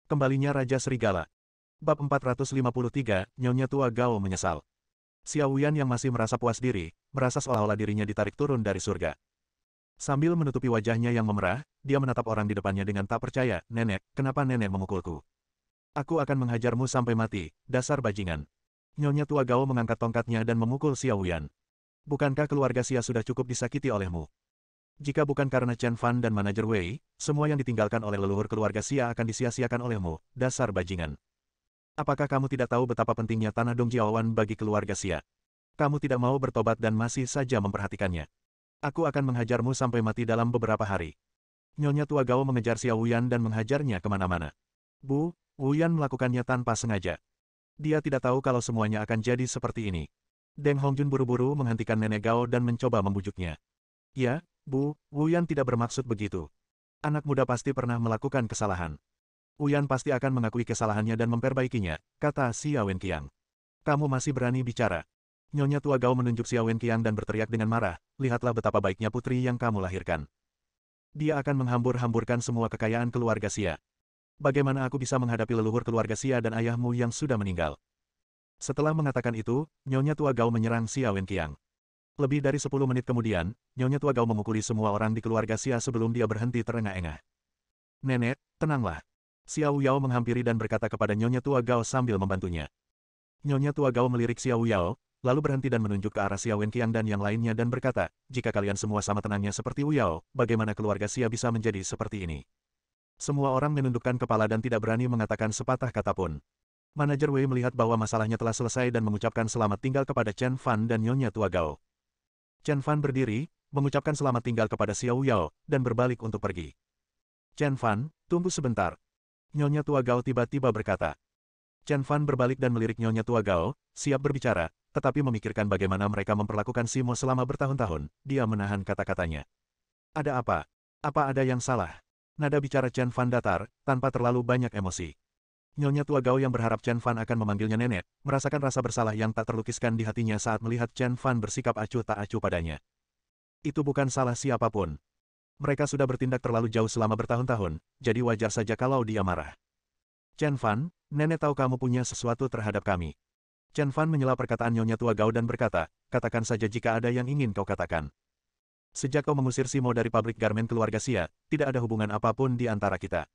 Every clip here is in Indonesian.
Kembalinya Raja Serigala. Bab 453, Nyonya Tua Gao menyesal. Xiao Wuyan yang masih merasa puas diri, merasa seolah-olah dirinya ditarik turun dari surga. Sambil menutupi wajahnya yang memerah, dia menatap orang di depannya dengan tak percaya, "Nenek, kenapa nenek memukulku? Aku akan menghajarmu sampai mati, dasar bajingan." Nyonya Tua Gao mengangkat tongkatnya dan memukul Xiao Wuyan. "Bukankah keluarga Xia sudah cukup disakiti olehmu? Jika bukan karena Chen Fan dan manajer Wei, semua yang ditinggalkan oleh leluhur keluarga Xia akan disia-siakan olehmu, dasar bajingan. Apakah kamu tidak tahu betapa pentingnya tanah Dongjiaowan bagi keluarga Xia? Kamu tidak mau bertobat dan masih saja memperhatikannya. Aku akan menghajarmu sampai mati dalam beberapa hari." Nyonya Tua Gao mengejar Xiao Wuyan dan menghajarnya kemana-mana. Wuyan melakukannya tanpa sengaja. Dia tidak tahu kalau semuanya akan jadi seperti ini. Deng Hongjun buru-buru menghentikan Nenek Gao dan mencoba membujuknya. "Ya, Wuyan tidak bermaksud begitu. Anak muda pasti pernah melakukan kesalahan. Wuyan pasti akan mengakui kesalahannya dan memperbaikinya," kata Xiao Wenqiang. "Kamu masih berani bicara?" Nyonya Tua Gao menunjuk Xiao Wenqiang dan berteriak dengan marah, "Lihatlah betapa baiknya putri yang kamu lahirkan. Dia akan menghambur-hamburkan semua kekayaan keluarga Xia. Bagaimana aku bisa menghadapi leluhur keluarga Xia dan ayahmu yang sudah meninggal?" Setelah mengatakan itu, Nyonya Tua Gao menyerang Xiao Wenqiang. Lebih dari 10 menit kemudian, Nyonya Tua Gao memukuli semua orang di keluarga Xia sebelum dia berhenti terengah-engah. "Nenek, tenanglah." Xiao Yao menghampiri dan berkata kepada Nyonya Tua Gao sambil membantunya. Nyonya Tua Gao melirik Xiao Yao, lalu berhenti dan menunjuk ke arah Xiao Wenqiang dan yang lainnya dan berkata, "Jika kalian semua sama tenangnya seperti Wu Yao, bagaimana keluarga Xia bisa menjadi seperti ini?" Semua orang menundukkan kepala dan tidak berani mengatakan sepatah kata pun. Manajer Wei melihat bahwa masalahnya telah selesai dan mengucapkan selamat tinggal kepada Chen Fan dan Nyonya Tua Gao. Chen Fan berdiri, mengucapkan selamat tinggal kepada Xiao Yao, dan berbalik untuk pergi. "Chen Fan, tunggu sebentar." Nyonya Tua Gao tiba-tiba berkata. Chen Fan berbalik dan melirik Nyonya Tua Gao, siap berbicara, tetapi memikirkan bagaimana mereka memperlakukan Simo selama bertahun-tahun, dia menahan kata-katanya. "Ada apa? Apa ada yang salah?" Nada bicara Chen Fan datar, tanpa terlalu banyak emosi. Nyonya Tua Gao yang berharap Chen Fan akan memanggilnya nenek, merasakan rasa bersalah yang tak terlukiskan di hatinya saat melihat Chen Fan bersikap acuh tak acuh padanya. Itu bukan salah siapapun. Mereka sudah bertindak terlalu jauh selama bertahun-tahun, jadi wajar saja kalau dia marah. "Chen Fan, nenek tahu kamu punya sesuatu terhadap kami." Chen Fan menyela perkataan Nyonya Tua Gao dan berkata, "Katakan saja jika ada yang ingin kau katakan. Sejak kau mengusir Simo dari pabrik garmen keluarga Xia, tidak ada hubungan apapun di antara kita."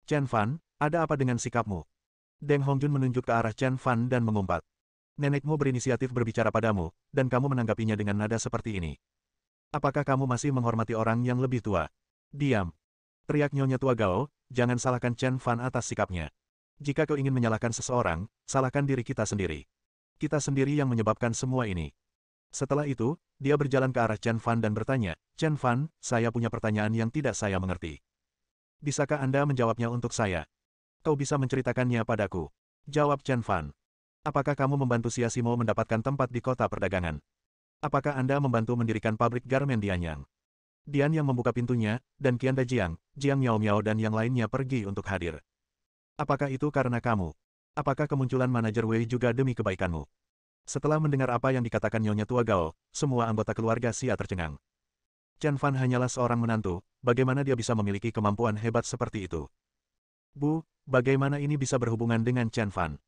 "Chen Fan, ada apa dengan sikapmu?" Deng Hongjun menunjuk ke arah Chen Fan dan mengumpat. "Nenekmu berinisiatif berbicara padamu, dan kamu menanggapinya dengan nada seperti ini. Apakah kamu masih menghormati orang yang lebih tua?" "Diam!" teriak Nyonya Tua Gao, "jangan salahkan Chen Fan atas sikapnya. Jika kau ingin menyalahkan seseorang, salahkan diri kita sendiri. Kita sendiri yang menyebabkan semua ini." Setelah itu, dia berjalan ke arah Chen Fan dan bertanya, "Chen Fan, saya punya pertanyaan yang tidak saya mengerti. Bisakah Anda menjawabnya untuk saya? Kau bisa menceritakannya padaku?" Jawab Chen Fan. "Apakah kamu membantu Xia Simo mendapatkan tempat di kota perdagangan? Apakah Anda membantu mendirikan pabrik garmen di Anyang?" Dian yang membuka pintunya, dan Qian Dajiang, Jiang Miao Miao dan yang lainnya pergi untuk hadir. "Apakah itu karena kamu? Apakah kemunculan manajer Wei juga demi kebaikanmu?" Setelah mendengar apa yang dikatakan Nyonya Tua Gao, semua anggota keluarga Xia tercengang. Chen Fan hanyalah seorang menantu, bagaimana dia bisa memiliki kemampuan hebat seperti itu? Bagaimana ini bisa berhubungan dengan Chen Fan?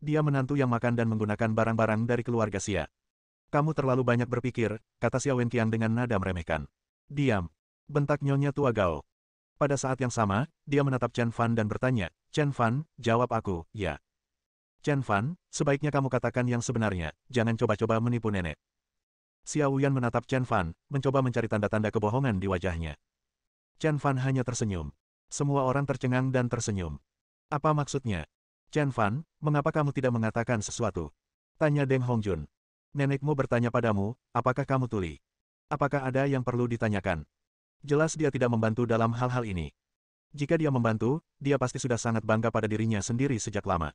Dia menantu yang makan dan menggunakan barang-barang dari keluarga Xia. "Kamu terlalu banyak berpikir," kata Xiao Wenqiang dengan nada meremehkan. "Diam!" bentak Nyonya Tua Gao. Pada saat yang sama, dia menatap Chen Fan dan bertanya, "Chen Fan, jawab aku, ya." "Chen Fan, sebaiknya kamu katakan yang sebenarnya, jangan coba-coba menipu nenek." Xiao Wuyan menatap Chen Fan, mencoba mencari tanda-tanda kebohongan di wajahnya. Chen Fan hanya tersenyum. Semua orang tercengang dan tersenyum. "Apa maksudnya? Chen Fan, mengapa kamu tidak mengatakan sesuatu?" tanya Deng Hongjun. "Nenekmu bertanya padamu, apakah kamu tuli? Apakah ada yang perlu ditanyakan? Jelas dia tidak membantu dalam hal-hal ini. Jika dia membantu, dia pasti sudah sangat bangga pada dirinya sendiri sejak lama."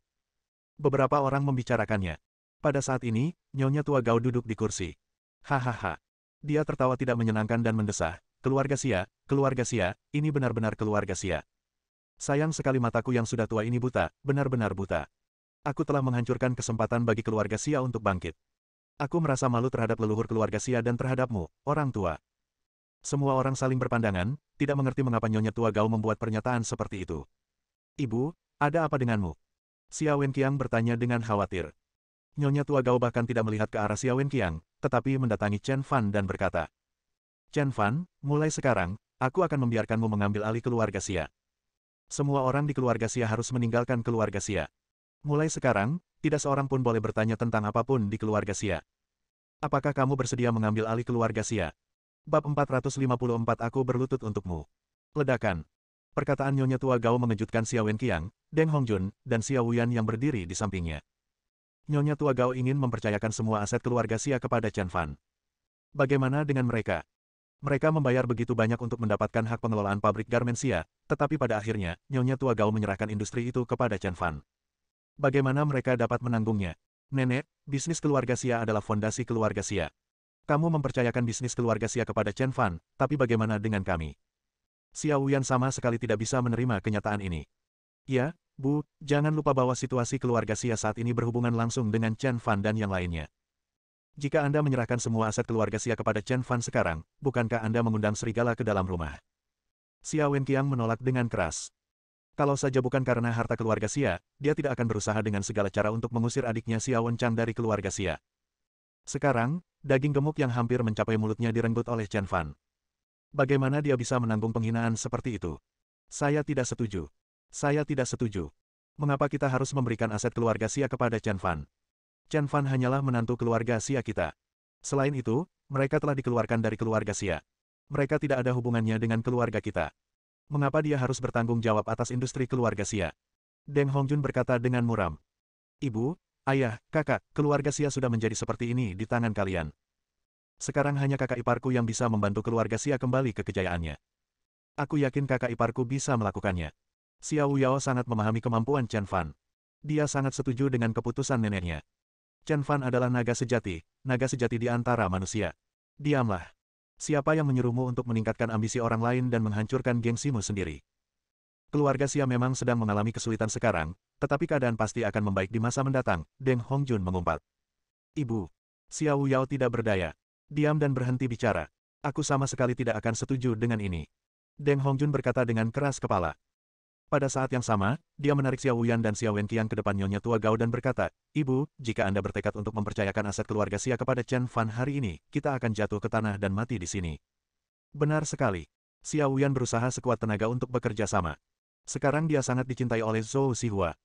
Beberapa orang membicarakannya. Pada saat ini, Nyonya Tua Gao duduk di kursi. Hahaha. Dia tertawa tidak menyenangkan dan mendesah, keluarga Xia, ini benar-benar keluarga Xia. Sayang sekali mataku yang sudah tua ini buta, benar-benar buta. Aku telah menghancurkan kesempatan bagi keluarga Xia untuk bangkit. Aku merasa malu terhadap leluhur keluarga Xia dan terhadapmu, orang tua." Semua orang saling berpandangan, tidak mengerti mengapa Nyonya Tua Gao membuat pernyataan seperti itu. "Ibu, Ada apa denganmu? Xiao Wenqiang bertanya dengan khawatir. Nyonya tua Gao bahkan tidak melihat ke arah Xiao Wenqiang, tetapi mendatangi Chen Fan dan berkata, Chen Fan, mulai sekarang, aku akan membiarkanmu mengambil alih keluarga Xia. Semua orang di keluarga Xia harus meninggalkan keluarga Xia. Mulai sekarang, tidak seorang pun boleh bertanya tentang apapun di keluarga Xia. Apakah kamu bersedia mengambil alih keluarga Xia? Bab 454 Aku berlutut untukmu. Ledakan. Perkataan Nyonya tua Gao mengejutkan Xiao Wenqiang, Deng Hongjun, dan Xiao Wuyan yang berdiri di sampingnya. Nyonya tua Gao ingin mempercayakan semua aset keluarga Xia kepada Chen Fan. Bagaimana dengan mereka? Mereka membayar begitu banyak untuk mendapatkan hak pengelolaan pabrik garmen Xia, tetapi pada akhirnya, Nyonya tua Gao menyerahkan industri itu kepada Chen Fan. Bagaimana mereka dapat menanggungnya? Nenek, bisnis keluarga Xia adalah fondasi keluarga Xia. Kamu mempercayakan bisnis keluarga Xia kepada Chen Fan, tapi bagaimana dengan kami? Xiao Wuyan sama sekali tidak bisa menerima kenyataan ini. Ya, Bu, jangan lupa bahwa situasi keluarga Xia saat ini berhubungan langsung dengan Chen Fan dan yang lainnya. Jika Anda menyerahkan semua aset keluarga Xia kepada Chen Fan sekarang, bukankah Anda mengundang serigala ke dalam rumah? Xiao Wenqiang menolak dengan keras. Kalau saja bukan karena harta keluarga Xia, dia tidak akan berusaha dengan segala cara untuk mengusir adiknya Xiao Wenchang dari keluarga Xia. Sekarang, daging gemuk yang hampir mencapai mulutnya direnggut oleh Chen Fan. Bagaimana dia bisa menanggung penghinaan seperti itu? Saya tidak setuju. Saya tidak setuju. Mengapa kita harus memberikan aset keluarga Xia kepada Chen Fan? Chen Fan hanyalah menantu keluarga Xia kita. Selain itu, mereka telah dikeluarkan dari keluarga Xia. Mereka tidak ada hubungannya dengan keluarga kita. Mengapa dia harus bertanggung jawab atas industri keluarga Xia? Deng Hongjun berkata dengan muram. Ibu, ayah, kakak, keluarga Xia sudah menjadi seperti ini di tangan kalian. Sekarang hanya kakak iparku yang bisa membantu keluarga Xia kembali ke kejayaannya. Aku yakin kakak iparku bisa melakukannya. Xiao Yao sangat memahami kemampuan Chen Fan. Dia sangat setuju dengan keputusan neneknya. Chen Fan adalah naga sejati di antara manusia. Diamlah. Siapa yang menyuruhmu untuk meningkatkan ambisi orang lain dan menghancurkan gengsimu sendiri? Keluarga Xia memang sedang mengalami kesulitan sekarang, tetapi keadaan pasti akan membaik di masa mendatang, Deng Hongjun mengumpat. Ibu. Xiao Yao tidak berdaya. Diam dan berhenti bicara. Aku sama sekali tidak akan setuju dengan ini. Deng Hongjun berkata dengan keras kepala. Pada saat yang sama, dia menarik Xiao Wuyan dan Xiao Wenqiang ke depan Nyonya tua Gao dan berkata, Ibu, jika Anda bertekad untuk mempercayakan aset keluarga Xia kepada Chen Fan hari ini, kita akan jatuh ke tanah dan mati di sini. Benar sekali. Xiao Wuyan berusaha sekuat tenaga untuk bekerja sama. Sekarang dia sangat dicintai oleh Zhou Xihua.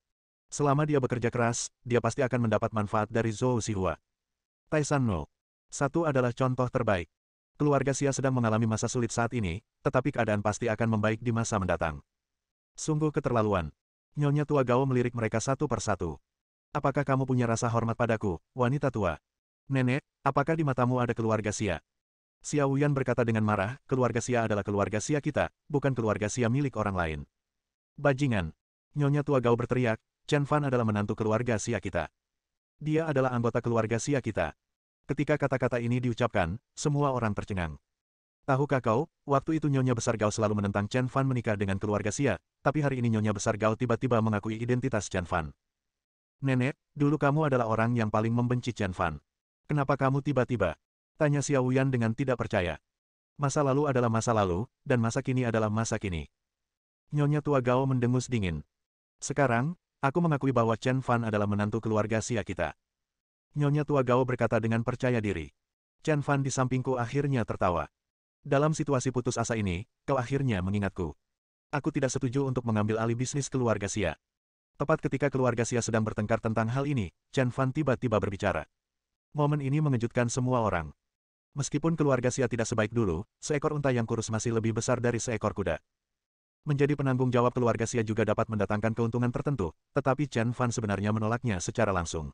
Selama dia bekerja keras, dia pasti akan mendapat manfaat dari Zhou Xihua. Taisan No. Satu adalah contoh terbaik. Keluarga Xia sedang mengalami masa sulit saat ini, tetapi keadaan pasti akan membaik di masa mendatang. Sungguh keterlaluan. Nyonya tua Gao melirik mereka satu persatu. Apakah kamu punya rasa hormat padaku, wanita tua? Nenek, apakah di matamu ada keluarga Xia? Xiao Wuyan berkata dengan marah, keluarga Xia adalah keluarga Xia kita, bukan keluarga Xia milik orang lain. Bajingan. Nyonya tua Gao berteriak, Chen Fan adalah menantu keluarga Xia kita. Dia adalah anggota keluarga Xia kita. Ketika kata-kata ini diucapkan, semua orang tercengang. Tahukah kau, waktu itu Nyonya Besar Gao selalu menentang Chen Fan menikah dengan keluarga Xia, tapi hari ini Nyonya Besar Gao tiba-tiba mengakui identitas Chen Fan. Nenek, dulu kamu adalah orang yang paling membenci Chen Fan. Kenapa kamu tiba-tiba? Tanya Xiao Wuyan dengan tidak percaya. Masa lalu adalah masa lalu, dan masa kini adalah masa kini. Nyonya tua Gao mendengus dingin. Sekarang, aku mengakui bahwa Chen Fan adalah menantu keluarga Xia kita. Nyonya tua Gao berkata dengan percaya diri. Chen Fan di sampingku akhirnya tertawa. Dalam situasi putus asa ini, kau akhirnya mengingatku. Aku tidak setuju untuk mengambil alih bisnis keluarga Xia. Tepat ketika keluarga Xia sedang bertengkar tentang hal ini, Chen Fan tiba-tiba berbicara. Momen ini mengejutkan semua orang. Meskipun keluarga Xia tidak sebaik dulu, seekor unta yang kurus masih lebih besar dari seekor kuda. Menjadi penanggung jawab keluarga Xia juga dapat mendatangkan keuntungan tertentu, tetapi Chen Fan sebenarnya menolaknya secara langsung.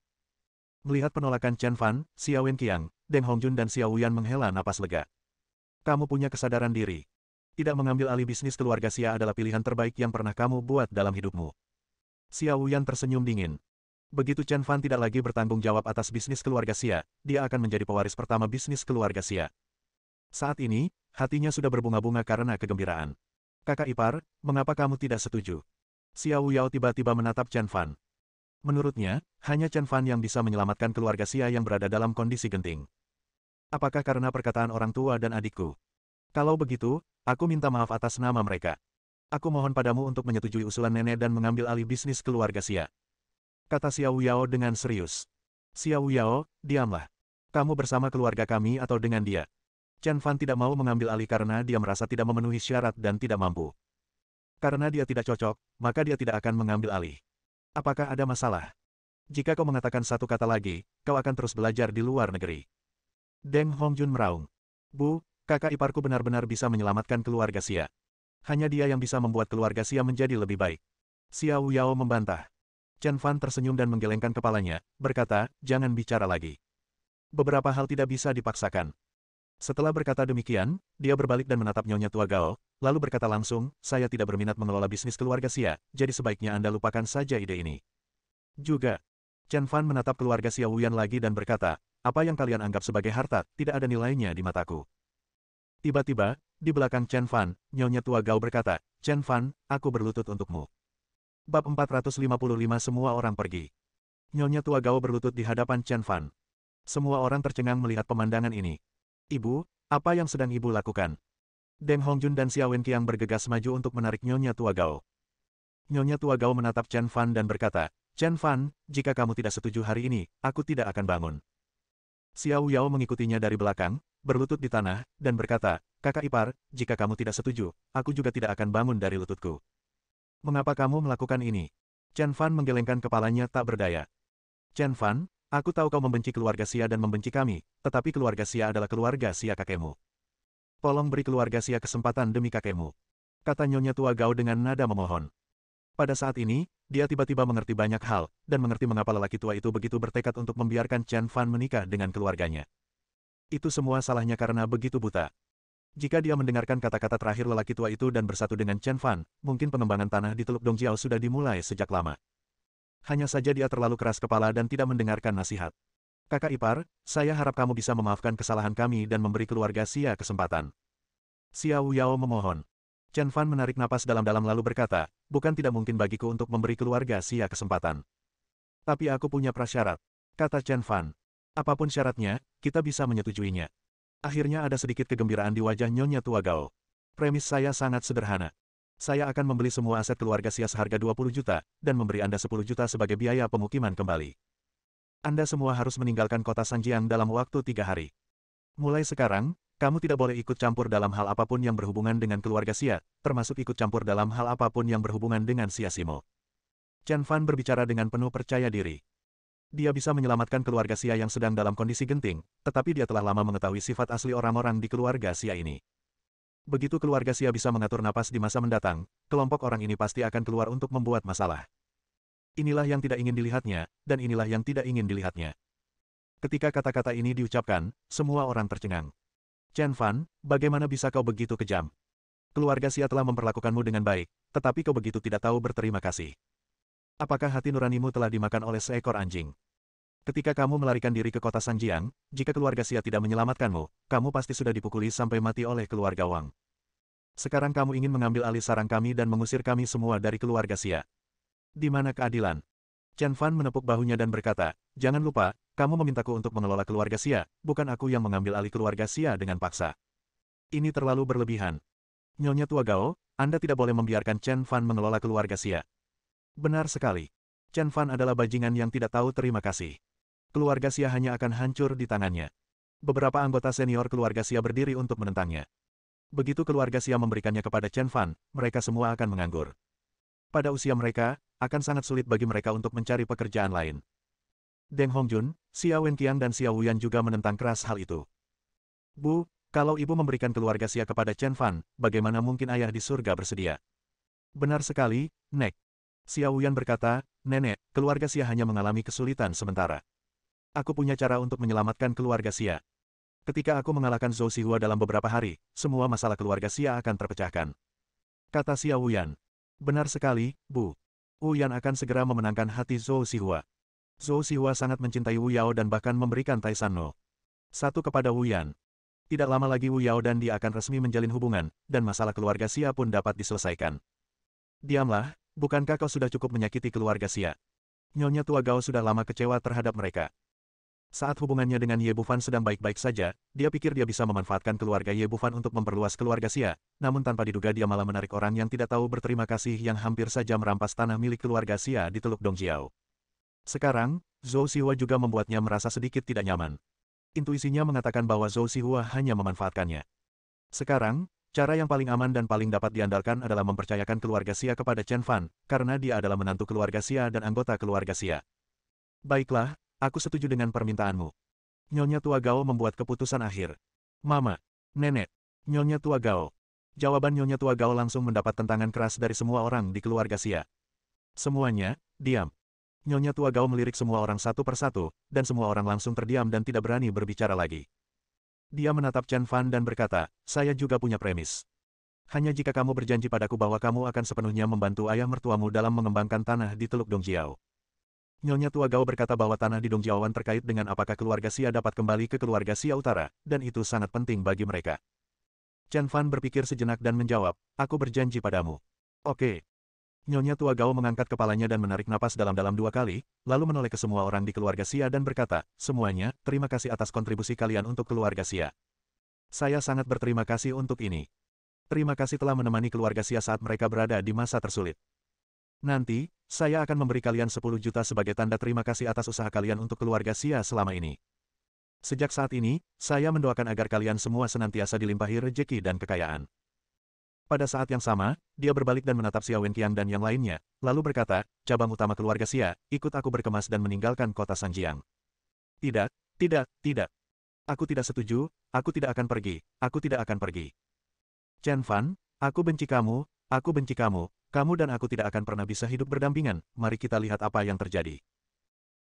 Melihat penolakan Chen Fan, Xiao Wenqiang, Deng Hongjun dan Xiao Wuyan menghela napas lega. Kamu punya kesadaran diri. Tidak mengambil alih bisnis keluarga Xia adalah pilihan terbaik yang pernah kamu buat dalam hidupmu. Xiao Wuyan tersenyum dingin. Begitu Chen Fan tidak lagi bertanggung jawab atas bisnis keluarga Xia, dia akan menjadi pewaris pertama bisnis keluarga Xia. Saat ini, hatinya sudah berbunga-bunga karena kegembiraan. Kakak ipar, mengapa kamu tidak setuju? Xiao Yao tiba-tiba menatap Chen Fan. Menurutnya, hanya Chen Fan yang bisa menyelamatkan keluarga Xia yang berada dalam kondisi genting. Apakah karena perkataan orang tua dan adikku? Kalau begitu, aku minta maaf atas nama mereka. Aku mohon padamu untuk menyetujui usulan nenek dan mengambil alih bisnis keluarga Xia. Kata Xiao Yao dengan serius. Xiao Yao, diamlah. Kamu bersama keluarga kami atau dengan dia. Chen Fan tidak mau mengambil alih karena dia merasa tidak memenuhi syarat dan tidak mampu. Karena dia tidak cocok, maka dia tidak akan mengambil alih. Apakah ada masalah? Jika kau mengatakan satu kata lagi, kau akan terus belajar di luar negeri. Deng Hongjun meraung. Bu, kakak iparku benar-benar bisa menyelamatkan keluarga Xia. Hanya dia yang bisa membuat keluarga Xia menjadi lebih baik. Xiao Yao membantah. Chen Fan tersenyum dan menggelengkan kepalanya, berkata, jangan bicara lagi. Beberapa hal tidak bisa dipaksakan. Setelah berkata demikian, dia berbalik dan menatap Nyonya Tua Gao, lalu berkata langsung, saya tidak berminat mengelola bisnis keluarga Xia, jadi sebaiknya Anda lupakan saja ide ini. Juga, Chen Fan menatap keluarga Xia Wuyan lagi dan berkata, apa yang kalian anggap sebagai harta, tidak ada nilainya di mataku. Tiba-tiba, di belakang Chen Fan, Nyonya Tua Gao berkata, Chen Fan, aku berlutut untukmu. Bab 455 semua orang pergi. Nyonya Tua Gao berlutut di hadapan Chen Fan. Semua orang tercengang melihat pemandangan ini. Ibu, apa yang sedang ibu lakukan? Deng Hongjun dan Xiao Wenqiang bergegas maju untuk menarik Nyonya Tua Gao. Nyonya Tua Gao menatap Chen Fan dan berkata, Chen Fan, jika kamu tidak setuju hari ini, aku tidak akan bangun. Xiao Yao mengikutinya dari belakang, berlutut di tanah, dan berkata, kakak ipar, jika kamu tidak setuju, aku juga tidak akan bangun dari lututku. Mengapa kamu melakukan ini? Chen Fan menggelengkan kepalanya tak berdaya. Chen Fan, aku tahu kau membenci keluarga Xia dan membenci kami, tetapi keluarga Xia adalah keluarga Xia kakekmu. Tolong beri keluarga Xia kesempatan demi kakekmu. Kata Nyonya Tua Gao dengan nada memohon. Pada saat ini, dia tiba-tiba mengerti banyak hal, dan mengerti mengapa lelaki tua itu begitu bertekad untuk membiarkan Chen Fan menikah dengan keluarganya. Itu semua salahnya karena begitu buta. Jika dia mendengarkan kata-kata terakhir lelaki tua itu dan bersatu dengan Chen Fan, mungkin pengembangan tanah di Teluk Dongjiao sudah dimulai sejak lama. Hanya saja dia terlalu keras kepala dan tidak mendengarkan nasihat. Kakak ipar, saya harap kamu bisa memaafkan kesalahan kami dan memberi keluarga Xia kesempatan. Xiao Yao memohon. Chen Fan menarik napas dalam-dalam lalu berkata, bukan tidak mungkin bagiku untuk memberi keluarga Xia kesempatan. Tapi aku punya prasyarat, kata Chen Fan. Apapun syaratnya, kita bisa menyetujuinya. Akhirnya ada sedikit kegembiraan di wajah Nyonya Tua Gao. Premis saya sangat sederhana. Saya akan membeli semua aset keluarga Xia seharga 20 juta, dan memberi Anda 10 juta sebagai biaya pemukiman kembali. Anda semua harus meninggalkan kota Sanjiang dalam waktu 3 hari. Mulai sekarang, kamu tidak boleh ikut campur dalam hal apapun yang berhubungan dengan keluarga Xia, termasuk ikut campur dalam hal apapun yang berhubungan dengan Xia Simo. Chen Fan berbicara dengan penuh percaya diri. Dia bisa menyelamatkan keluarga Xia yang sedang dalam kondisi genting, tetapi dia telah lama mengetahui sifat asli orang-orang di keluarga Xia ini. Begitu keluarga Xia bisa mengatur napas di masa mendatang, kelompok orang ini pasti akan keluar untuk membuat masalah. Inilah yang tidak ingin dilihatnya, dan inilah yang tidak ingin dilihatnya. Ketika kata-kata ini diucapkan, semua orang tercengang. Chen Fan, bagaimana bisa kau begitu kejam? Keluarga Xia telah memperlakukanmu dengan baik, tetapi kau begitu tidak tahu berterima kasih. Apakah hati nuranimu telah dimakan oleh seekor anjing? Ketika kamu melarikan diri ke kota Sanjiang, jika keluarga Xia tidak menyelamatkanmu, kamu pasti sudah dipukuli sampai mati oleh keluarga Wang. Sekarang kamu ingin mengambil alih sarang kami dan mengusir kami semua dari keluarga Xia. Di mana keadilan? Chen Fan menepuk bahunya dan berkata, jangan lupa, kamu memintaku untuk mengelola keluarga Xia, bukan aku yang mengambil alih keluarga Xia dengan paksa. Ini terlalu berlebihan. Nyonya Tua Gao, Anda tidak boleh membiarkan Chen Fan mengelola keluarga Xia. Benar sekali. Chen Fan adalah bajingan yang tidak tahu terima kasih. Keluarga Xia hanya akan hancur di tangannya. Beberapa anggota senior keluarga Xia berdiri untuk menentangnya. Begitu keluarga Xia memberikannya kepada Chen Fan, mereka semua akan menganggur. Pada usia mereka, akan sangat sulit bagi mereka untuk mencari pekerjaan lain. Deng Hongjun, Xiao Wenqiang dan Xiao Wuyan juga menentang keras hal itu. Bu, kalau ibu memberikan keluarga Xia kepada Chen Fan, bagaimana mungkin ayah di surga bersedia? Benar sekali, Nek. Xiao Wuyan berkata, Nenek, keluarga Xia hanya mengalami kesulitan sementara. Aku punya cara untuk menyelamatkan keluarga Xia. Ketika aku mengalahkan Zhou Xihua dalam beberapa hari, semua masalah keluarga Xia akan terpecahkan. Kata Xiao Wuyan. Benar sekali, Bu. Wu Yan akan segera memenangkan hati Zhou Xihua. Zhou Xihua sangat mencintai Wu Yao dan bahkan memberikan Tai San No 1 kepada Wu Yan. Tidak lama lagi Wu Yao dan dia akan resmi menjalin hubungan, dan masalah keluarga Xia pun dapat diselesaikan. Diamlah, bukankah kau sudah cukup menyakiti keluarga Xia? Nyonya Tua Gao sudah lama kecewa terhadap mereka. Saat hubungannya dengan Ye Bufan sedang baik-baik saja, dia pikir dia bisa memanfaatkan keluarga Ye Bufan untuk memperluas keluarga Xia, namun tanpa diduga dia malah menarik orang yang tidak tahu berterima kasih yang hampir saja merampas tanah milik keluarga Xia di Teluk Dongjiao. Sekarang, Zhou Xihua juga membuatnya merasa sedikit tidak nyaman. Intuisinya mengatakan bahwa Zhou Xihua hanya memanfaatkannya. Sekarang, cara yang paling aman dan paling dapat diandalkan adalah mempercayakan keluarga Xia kepada Chen Fan, karena dia adalah menantu keluarga Xia dan anggota keluarga Xia. Baiklah, aku setuju dengan permintaanmu. Nyonya Tua Gao membuat keputusan akhir. Mama, Nenek, Nyonya Tua Gao. Jawaban Nyonya Tua Gao langsung mendapat tentangan keras dari semua orang di keluarga Xia. Semuanya, diam. Nyonya Tua Gao melirik semua orang satu persatu, dan semua orang langsung terdiam dan tidak berani berbicara lagi. Dia menatap Chen Fan dan berkata, saya juga punya premis. Hanya jika kamu berjanji padaku bahwa kamu akan sepenuhnya membantu ayah mertuamu dalam mengembangkan tanah di Teluk Dongjiao. Nyonya Tua Gao berkata bahwa tanah di Dongjiaoan terkait dengan apakah keluarga Xia dapat kembali ke keluarga Xia Utara, dan itu sangat penting bagi mereka. Chen Fan berpikir sejenak dan menjawab, aku berjanji padamu. Oke. Nyonya Tua Gao mengangkat kepalanya dan menarik napas dalam-dalam 2 kali, lalu menoleh ke semua orang di keluarga Xia dan berkata, semuanya, terima kasih atas kontribusi kalian untuk keluarga Xia. Saya sangat berterima kasih untuk ini. Terima kasih telah menemani keluarga Xia saat mereka berada di masa tersulit. Nanti, saya akan memberi kalian 10 juta sebagai tanda terima kasih atas usaha kalian untuk keluarga Xia selama ini. Sejak saat ini, saya mendoakan agar kalian semua senantiasa dilimpahi rejeki dan kekayaan. Pada saat yang sama, dia berbalik dan menatap Xia Wenqiang dan yang lainnya, lalu berkata, cabang utama keluarga Xia, ikut aku berkemas dan meninggalkan kota Sanjiang. Tidak, tidak, tidak. Aku tidak setuju, aku tidak akan pergi, aku tidak akan pergi. Chen Fan, aku benci kamu, kamu dan aku tidak akan pernah bisa hidup berdampingan, mari kita lihat apa yang terjadi.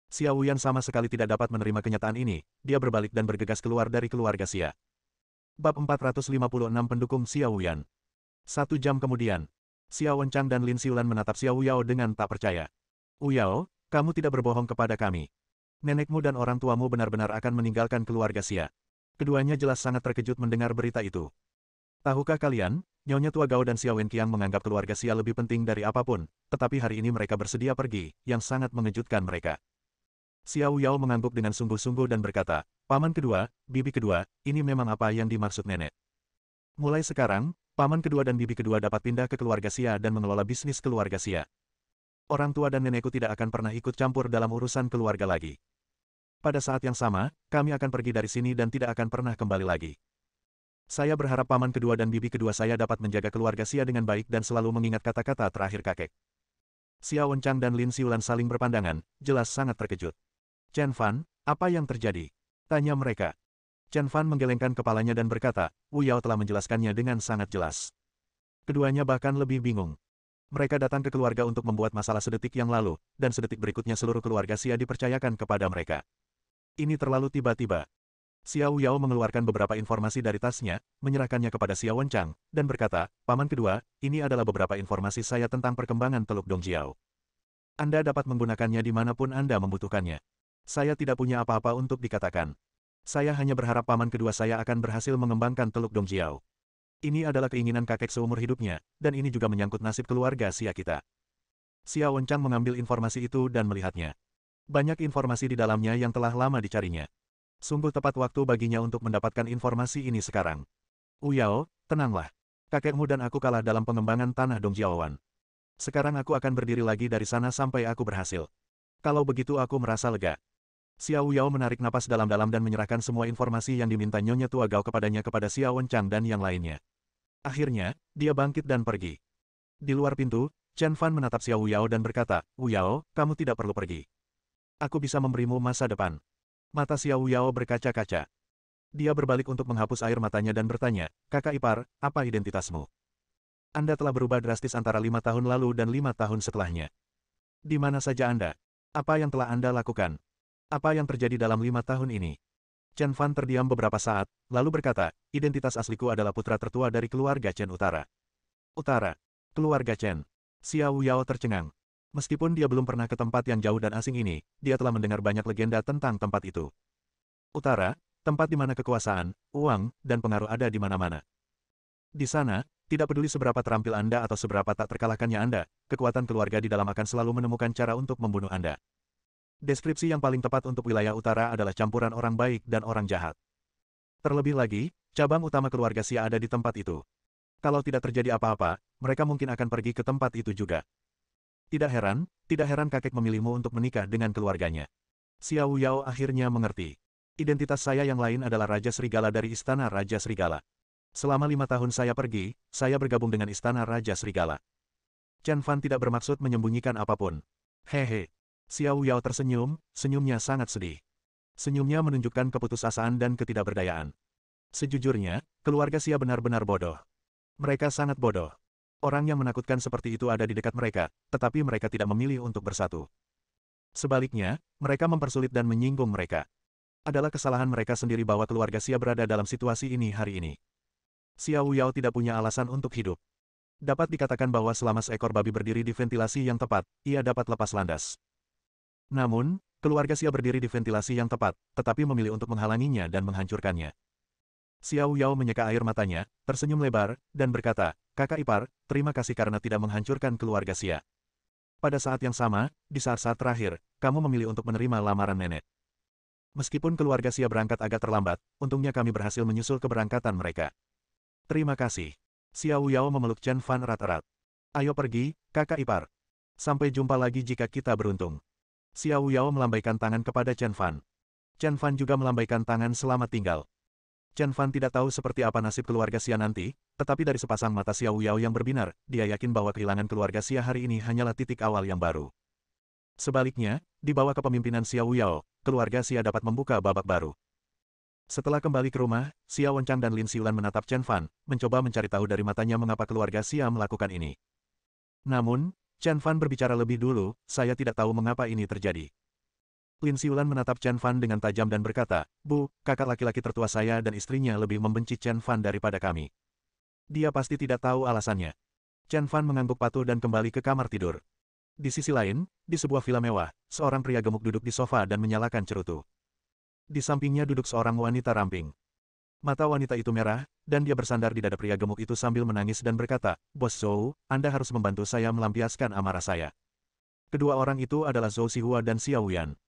Xiao Wuyan sama sekali tidak dapat menerima kenyataan ini, dia berbalik dan bergegas keluar dari keluarga Xia. Bab 456 Pendukung Xiao Wuyan. 1 jam kemudian, Xiao Wenchang dan Lin Xiulan menatap Xiao Wuyao dengan tak percaya. Wuyao, kamu tidak berbohong kepada kami. Nenekmu dan orang tuamu benar-benar akan meninggalkan keluarga Xia. Keduanya jelas sangat terkejut mendengar berita itu. Tahukah kalian, Nyonya Tua Gao dan Xiao Wenqiang menganggap keluarga Xia lebih penting dari apapun, tetapi hari ini mereka bersedia pergi, yang sangat mengejutkan mereka. Xiao Yao mengangguk dengan sungguh-sungguh dan berkata, Paman kedua, bibi kedua, ini memang apa yang dimaksud nenek. Mulai sekarang, paman kedua dan bibi kedua dapat pindah ke keluarga Xia dan mengelola bisnis keluarga Xia. Orang tua dan nenekku tidak akan pernah ikut campur dalam urusan keluarga lagi. Pada saat yang sama, kami akan pergi dari sini dan tidak akan pernah kembali lagi. Saya berharap paman kedua dan bibi kedua saya dapat menjaga keluarga Xia dengan baik dan selalu mengingat kata-kata terakhir kakek. Xiao Wenchang dan Lin Xiulan saling berpandangan, jelas sangat terkejut. Chen Fan, apa yang terjadi? Tanya mereka. Chen Fan menggelengkan kepalanya dan berkata, Wu Yao telah menjelaskannya dengan sangat jelas. Keduanya bahkan lebih bingung. Mereka datang ke keluarga untuk membuat masalah sedetik yang lalu, dan sedetik berikutnya seluruh keluarga Xia dipercayakan kepada mereka. Ini terlalu tiba-tiba. Xiao Yao mengeluarkan beberapa informasi dari tasnya, menyerahkannya kepada Xiao Wenchang, dan berkata, Paman kedua, ini adalah beberapa informasi saya tentang perkembangan Teluk Dongjiao. Anda dapat menggunakannya dimanapun Anda membutuhkannya. Saya tidak punya apa-apa untuk dikatakan. Saya hanya berharap paman kedua saya akan berhasil mengembangkan Teluk Dongjiao. Ini adalah keinginan kakek seumur hidupnya, dan ini juga menyangkut nasib keluarga Xia kita. Xiao Wenchang mengambil informasi itu dan melihatnya. Banyak informasi di dalamnya yang telah lama dicarinya. Sungguh tepat waktu baginya untuk mendapatkan informasi ini sekarang. Wu Yao, tenanglah. Kakekmu dan aku kalah dalam pengembangan tanah Dongjiaoan. Sekarang aku akan berdiri lagi dari sana sampai aku berhasil. Kalau begitu aku merasa lega. Xiao Yao menarik napas dalam-dalam dan menyerahkan semua informasi yang diminta Nyonya Tua Gao kepadanya kepada Xiao Wenchang dan yang lainnya. Akhirnya, dia bangkit dan pergi. Di luar pintu, Chen Fan menatap Xiao Yao dan berkata, Wu Yao, kamu tidak perlu pergi. Aku bisa memberimu masa depan. Mata Xiao Yao berkaca-kaca. Dia berbalik untuk menghapus air matanya dan bertanya, Kakak ipar, apa identitasmu? Anda telah berubah drastis antara 5 tahun lalu dan 5 tahun setelahnya. Di mana saja Anda? Apa yang telah Anda lakukan? Apa yang terjadi dalam 5 tahun ini? Chen Fan terdiam beberapa saat, lalu berkata, identitas asliku adalah putra tertua dari keluarga Chen Utara. Utara. Keluarga Chen. Xiao Yao tercengang. Meskipun dia belum pernah ke tempat yang jauh dan asing ini, dia telah mendengar banyak legenda tentang tempat itu. Utara, tempat di mana kekuasaan, uang, dan pengaruh ada di mana-mana. Di sana, tidak peduli seberapa terampil Anda atau seberapa tak terkalahkannya Anda, kekuatan keluarga di dalam akan selalu menemukan cara untuk membunuh Anda. Deskripsi yang paling tepat untuk wilayah utara adalah campuran orang baik dan orang jahat. Terlebih lagi, cabang utama keluarga Xia ada di tempat itu. Kalau tidak terjadi apa-apa, mereka mungkin akan pergi ke tempat itu juga. Tidak heran kakek memilihmu untuk menikah dengan keluarganya. Xiao Yao akhirnya mengerti. Identitas saya yang lain adalah Raja Serigala dari Istana Raja Serigala. Selama 5 tahun saya pergi, saya bergabung dengan Istana Raja Serigala. Chen Fan tidak bermaksud menyembunyikan apapun. Hehe. Xiao Yao tersenyum, senyumnya sangat sedih. Senyumnya menunjukkan keputusasaan dan ketidakberdayaan. Sejujurnya, keluarga Xia benar-benar bodoh. Mereka sangat bodoh. Orang yang menakutkan seperti itu ada di dekat mereka, tetapi mereka tidak memilih untuk bersatu. Sebaliknya, mereka mempersulit dan menyinggung mereka. Adalah kesalahan mereka sendiri bahwa keluarga Xia berada dalam situasi ini hari ini. Xiao Yao tidak punya alasan untuk hidup. Dapat dikatakan bahwa selama seekor babi berdiri di ventilasi yang tepat, ia dapat lepas landas. Namun, keluarga Xia berdiri di ventilasi yang tepat, tetapi memilih untuk menghalanginya dan menghancurkannya. Xiao Yao menyeka air matanya, tersenyum lebar, dan berkata, "Kakak ipar, terima kasih karena tidak menghancurkan keluarga Xia." Pada saat yang sama, di saat-saat terakhir, kamu memilih untuk menerima lamaran nenek. Meskipun keluarga Xia berangkat agak terlambat, untungnya kami berhasil menyusul keberangkatan mereka. Terima kasih. Xiao Yao memeluk Chen Fan erat-erat. Ayo pergi, kakak ipar. Sampai jumpa lagi jika kita beruntung. Xiao Yao melambaikan tangan kepada Chen Fan. Chen Fan juga melambaikan tangan selamat tinggal. Chen Fan tidak tahu seperti apa nasib keluarga Xia nanti, tetapi dari sepasang mata Xiao Yao yang berbinar, dia yakin bahwa kehilangan keluarga Xia hari ini hanyalah titik awal yang baru. Sebaliknya, di bawah kepemimpinan Xiao Yao, keluarga Xia dapat membuka babak baru. Setelah kembali ke rumah, Xia Wenchang dan Lin Xiulan menatap Chen Fan, mencoba mencari tahu dari matanya mengapa keluarga Xia melakukan ini. Namun, Chen Fan berbicara lebih dulu, saya tidak tahu mengapa ini terjadi. Lin Xiulan menatap Chen Fan dengan tajam dan berkata, "Bu, kakak laki-laki tertua saya dan istrinya lebih membenci Chen Fan daripada kami. Dia pasti tidak tahu alasannya." Chen Fan mengangguk patuh dan kembali ke kamar tidur. Di sisi lain, di sebuah villa mewah, seorang pria gemuk duduk di sofa dan menyalakan cerutu. Di sampingnya duduk seorang wanita ramping. Mata wanita itu merah, dan dia bersandar di dada pria gemuk itu sambil menangis dan berkata, "Bos Zhou, Anda harus membantu saya melampiaskan amarah saya." Kedua orang itu adalah Zhou Xihua dan Xiao Yan.